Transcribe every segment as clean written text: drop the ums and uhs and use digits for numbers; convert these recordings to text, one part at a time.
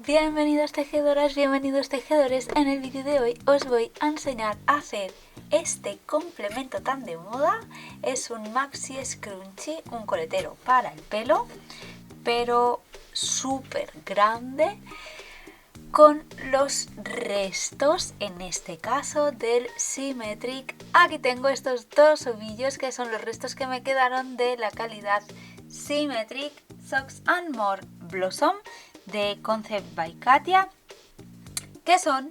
Bienvenidos tejedoras, bienvenidos tejedores. En el vídeo de hoy os voy a enseñar a hacer este complemento tan de moda. Es un maxi scrunchie, un coletero para el pelo, pero súper grande, con los restos, en este caso del Symmetric. Aquí tengo estos dos ovillos que son los restos que me quedaron de la calidad Symmetric Socks and More Blossom de Concept by Katia, que son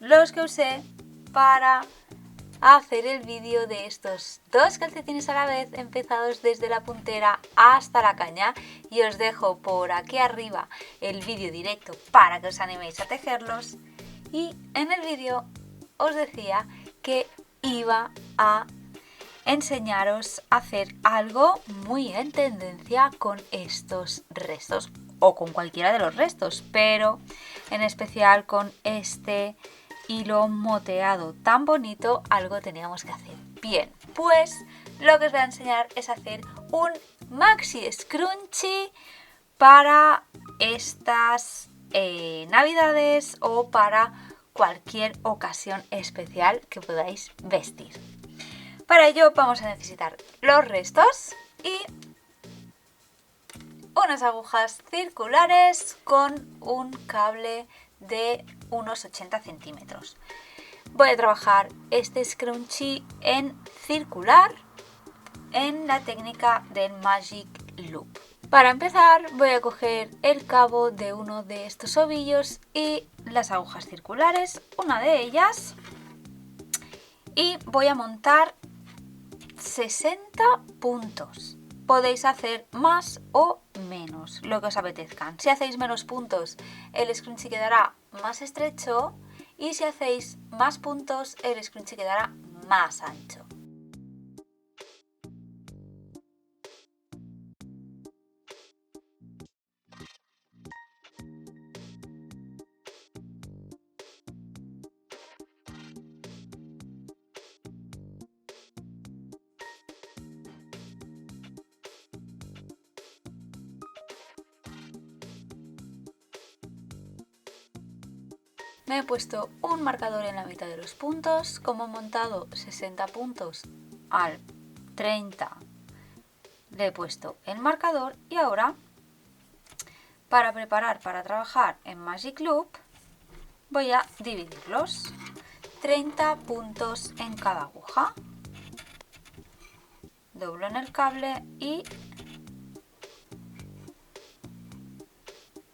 los que usé para hacer el vídeo de estos dos calcetines a la vez, empezados desde la puntera hasta la caña, y os dejo por aquí arriba el vídeo directo para que os animéis a tejerlos. Y en el vídeo os decía que iba a enseñaros a hacer algo muy en tendencia con estos restos, o con cualquiera de los restos, pero en especial con este hilo moteado tan bonito. Algo teníamos que hacer. Bien, pues lo que os voy a enseñar es hacer un maxi scrunchie para estas navidades o para cualquier ocasión especial que podáis vestir. Para ello vamos a necesitar los restos y unas agujas circulares con un cable de unos 80 centímetros. Voy a trabajar este scrunchie en circular en la técnica del Magic Loop. Para empezar voy a coger el cabo de uno de estos ovillos y las agujas circulares, una de ellas, y voy a montar 60 puntos. Podéis hacer más o menos, lo que os apetezcan. Si hacéis menos puntos, el scrunchie quedará más estrecho, y si hacéis más puntos, el scrunchie quedará más ancho. Me he puesto un marcador en la mitad de los puntos. Como he montado 60 puntos al 30, le he puesto el marcador, y ahora, para preparar para trabajar en Magic Loop, voy a dividirlos. 30 puntos en cada aguja. Doblo en el cable y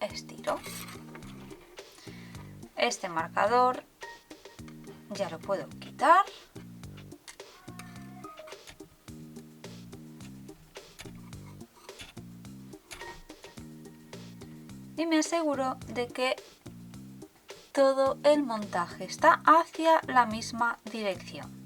estiro. Este marcador ya lo puedo quitar. Y me aseguro de que todo el montaje está hacia la misma dirección.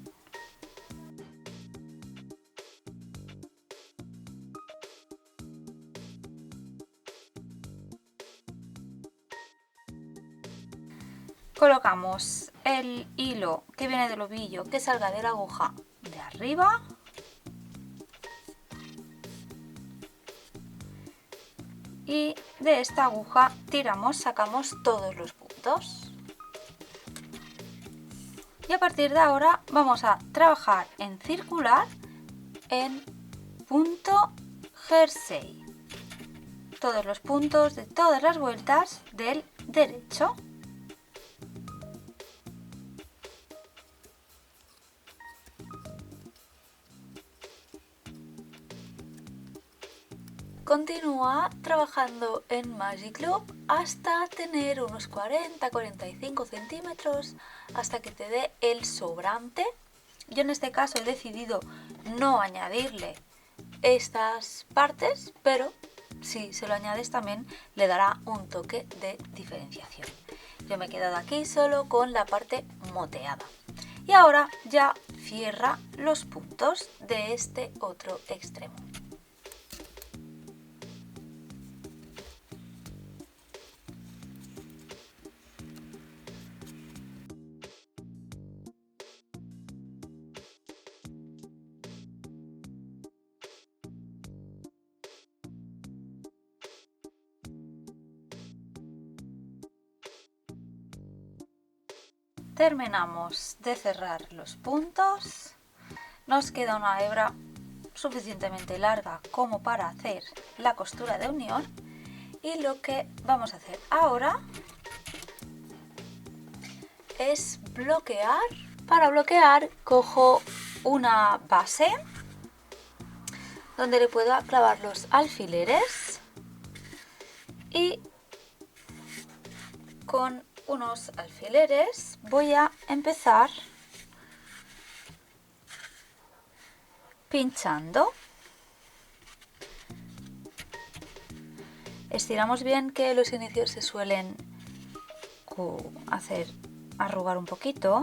Colocamos el hilo que viene del ovillo, que salga de la aguja de arriba, y de esta aguja tiramos, sacamos todos los puntos. Y a partir de ahora vamos a trabajar en circular en punto jersey, todos los puntos de todas las vueltas del derecho. Continúa trabajando en Magic Loop hasta tener unos 40-45 centímetros, hasta que te dé el sobrante. Yo en este caso he decidido no añadirle estas partes, pero si se lo añades también le dará un toque de diferenciación. Yo me he quedado aquí solo con la parte moteada. Y ahora ya cierra los puntos de este otro extremo. terminamos de cerrar los puntos. Nos queda una hebra suficientemente larga como para hacer la costura de unión, y lo que vamos a hacer ahora es bloquear. Para bloquear cojo una base donde le puedo clavar los alfileres y con unos alfileres voy a empezar pinchando. Estiramos bien, que los inicios se suelen arrugar un poquito.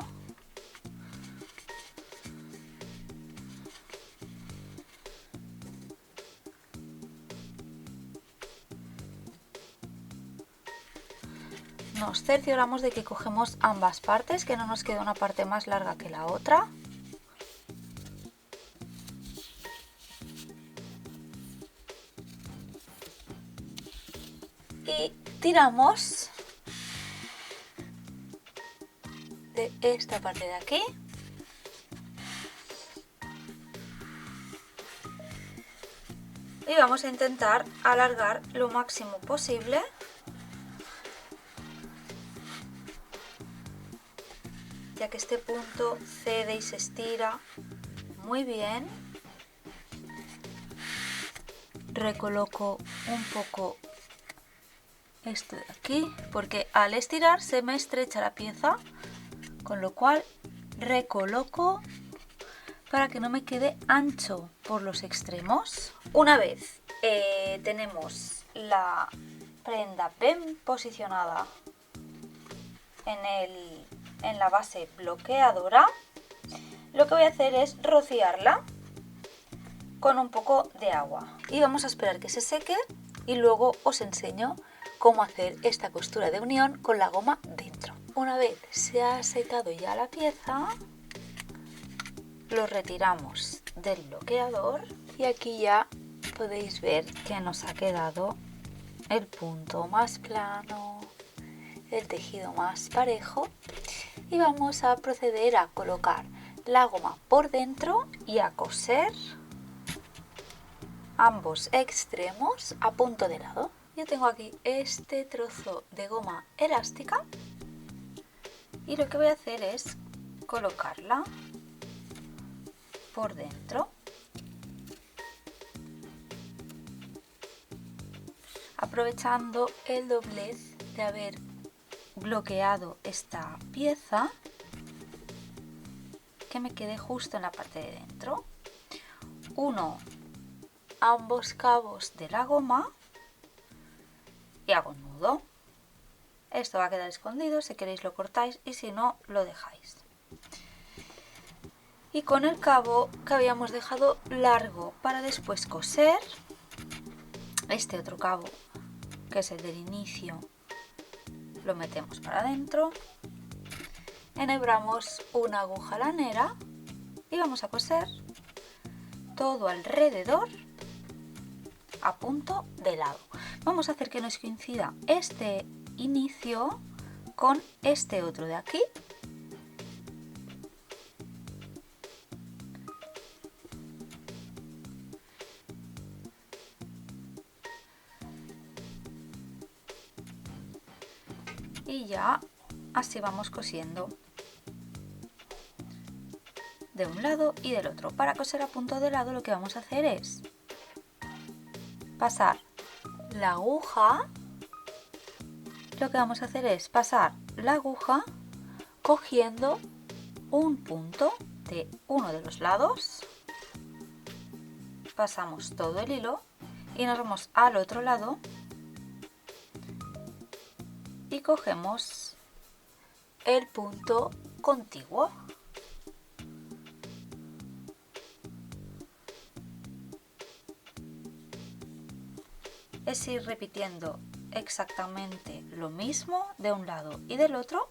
Nos cercioramos de que cogemos ambas partes, que no nos quede una parte más larga que la otra. Y tiramos de esta parte de aquí y vamos a intentar alargar lo máximo posible ya que este punto cede y se estira muy bien. Recoloco un poco esto de aquí porque al estirar se me estrecha la pieza, con lo cual recoloco para que no me quede ancho por los extremos. Una vez tenemos la prenda bien posicionada en la base bloqueadora, lo que voy a hacer es rociarla con un poco de agua y vamos a esperar que se seque y luego os enseño cómo hacer esta costura de unión con la goma dentro. Una vez se ha secado ya la pieza, lo retiramos del bloqueador y aquí ya podéis ver que nos ha quedado el punto más plano, el tejido más parejo, y vamos a proceder a colocar la goma por dentro y a coser ambos extremos a punto de lado. Yo tengo aquí este trozo de goma elástica y lo que voy a hacer es colocarla por dentro, aprovechando el doblez de haber bloqueado esta pieza, que me quede justo en la parte de dentro. Uno ambos cabos de la goma y hago un nudo. Esto va a quedar escondido, si queréis lo cortáis y si no lo dejáis. Y con el cabo que habíamos dejado largo para después coser, este otro cabo, que es el del inicio, lo metemos para adentro, enhebramos una aguja lanera y vamos a coser todo alrededor a punto de lado. Vamos a hacer que nos coincida este inicio con este otro de aquí. Y ya así vamos cosiendo de un lado y del otro. Para coser a punto de lado lo que vamos a hacer es pasar la aguja, cogiendo un punto de uno de los lados, pasamos todo el hilo y nos vamos al otro lado y cogemos el punto contiguo. Es ir repitiendo exactamente lo mismo de un lado y del otro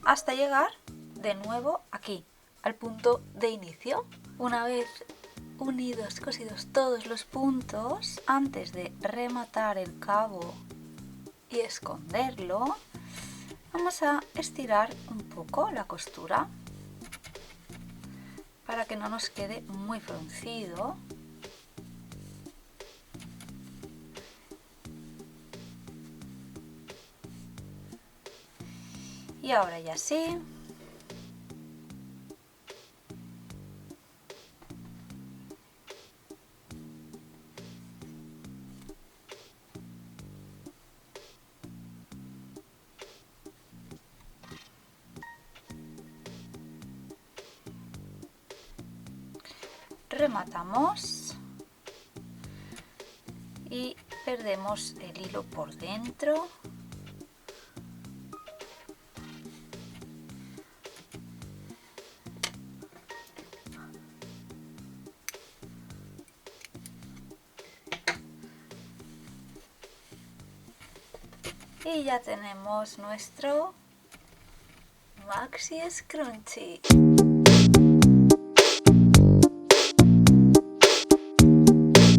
hasta llegar de nuevo aquí, al punto de inicio. Una vez cosidos todos los puntos, antes de rematar el cabo y esconderlo, Vamos a estirar un poco la costura para que no nos quede muy fruncido. Y ahora ya sí. Rematamos y perdemos el hilo por dentro. Y ya tenemos nuestro maxi scrunchie.